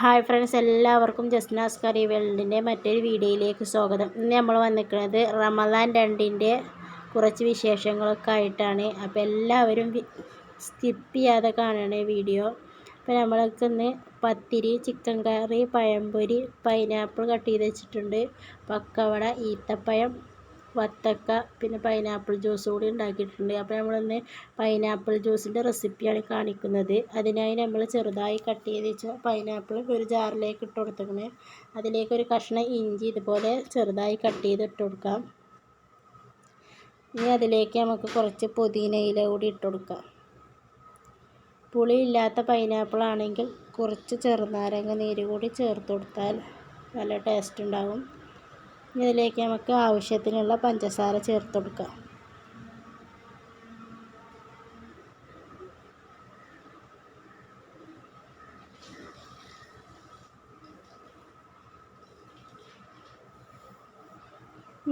Hi friends, എല്ലാവർക്കും ജസ്നാസ് കറി വേൾഡിൻ്റെ മറ്റൊരു വീഡിയോയിലേക്ക് സ്വാഗതം. ഇന്ന് നമ്മൾ വന്നിരിക്കുന്നത് റമദാൻ 2 കുറച്ച് വിശേഷങ്ങളൊക്കെ ആയിട്ടാണ്. അപ്പോൾ എല്ലാവരും സ്കിപ്പ് ചെയ്യാതെ കാണണേ വീഡിയോ. അപ്പോൾ നമ്മൾക്ക് ഇന്ന് പത്തിരി, ചിക്കൻ കറി, പഴംപൊരി, പൈനാപ്പിൾ കട്ട് ചെയ്ത് വെച്ചിട്ടുണ്ട്, പക്കവട, ഈത്തപ്പഴം, വത്തക്ക, പിന്നെ പൈനാപ്പിൾ ജ്യൂസ് കൂടി ഉണ്ടാക്കിയിട്ടുണ്ട്. അപ്പോൾ നമ്മളിന്ന് പൈനാപ്പിൾ ജ്യൂസിൻ്റെ റെസിപ്പിയാണ് കാണിക്കുന്നത്. അതിനായി നമ്മൾ ചെറുതായി കട്ട് ചെയ്ത് വെച്ച പൈനാപ്പിൾ ഒരു ജാറിലേക്ക് ഇട്ട് കൊടുത്തേക്കണേ. അതിലേക്ക് ഒരു കഷ്ണം ഇഞ്ചി ഇതുപോലെ ചെറുതായി കട്ട് ചെയ്ത് ഇട്ട് കൊടുക്കാം. ഇനി അതിലേക്ക് നമുക്ക് കുറച്ച് പുതിന ഇല കൂടി ഇട്ട് കൊടുക്കാം. പുളിയില്ലാത്ത പൈനാപ്പിൾ ആണെങ്കിൽ കുറച്ച് ചെറുനാരങ്ങ നീര് കൂടി ചേർത്ത് കൊടുത്താൽ നല്ല ടേസ്റ്റ് ഉണ്ടാകും. ഇതിലേക്ക് നമുക്ക് ആവശ്യത്തിനുള്ള പഞ്ചസാര ചേർത്ത് കൊടുക്കാം.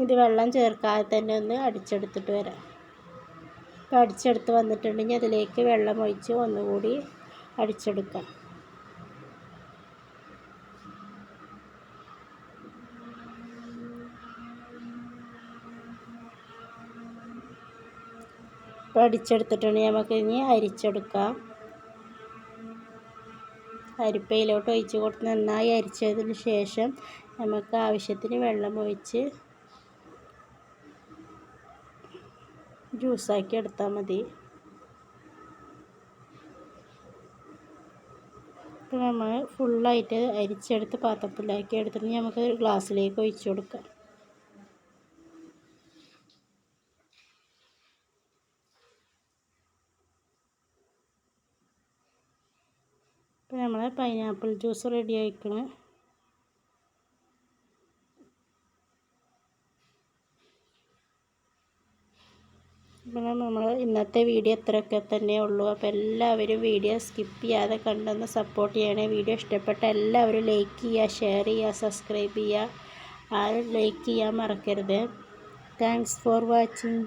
ഇത് വെള്ളം ചേർക്കാതെ തന്നെ ഒന്ന് അടിച്ചെടുത്തിട്ട് വരാം. ഇപ്പോൾ അടിച്ചെടുത്ത് വന്നിട്ടുണ്ടെങ്കിൽ അതിലേക്ക് വെള്ളം ഒഴിച്ച് ഒന്നുകൂടി അടിച്ചെടുക്കാം. ഇപ്പോൾ അടിച്ചെടുത്തിട്ടുണ്ടെങ്കിൽ നമുക്ക് ഇനി അരിച്ചെടുക്കാം. അരിപ്പയിലോട്ട് ഒഴിച്ച് കൊടുത്ത് നന്നായി അരിച്ചതിന് ശേഷം നമുക്ക് ആവശ്യത്തിന് വെള്ളം ഒഴിച്ച് ജ്യൂസാക്കി എടുത്താൽ മതി. ഇപ്പോൾ നമ്മൾ ഫുള്ളായിട്ട് അരിച്ചെടുത്ത് പാത്രത്തിലാക്കി എടുത്തിട്ട് നമുക്ക് ഒരു ഗ്ലാസ്സിലേക്ക് ഒഴിച്ച് കൊടുക്കാം. ഇപ്പോൾ നമ്മളെ പൈനാപ്പിൾ ജ്യൂസ് റെഡി ആയിക്കണം. അപ്പോൾ നമ്മൾ ഇന്നത്തെ വീഡിയോ ഇത്രയൊക്കെ തന്നെ ഉള്ളൂ. അപ്പോൾ എല്ലാവരും വീഡിയോ സ്കിപ്പ് ചെയ്യാതെ കണ്ടൊന്ന് സപ്പോർട്ട് ചെയ്യണേ. വീഡിയോ ഇഷ്ടപ്പെട്ട എല്ലാവരും ലൈക്ക് ചെയ്യുക, ഷെയർ ചെയ്യുക, സബ്സ്ക്രൈബ് ചെയ്യുക. ആരും ലൈക്ക് ചെയ്യാൻ മറക്കരുത്. Thanks for watching.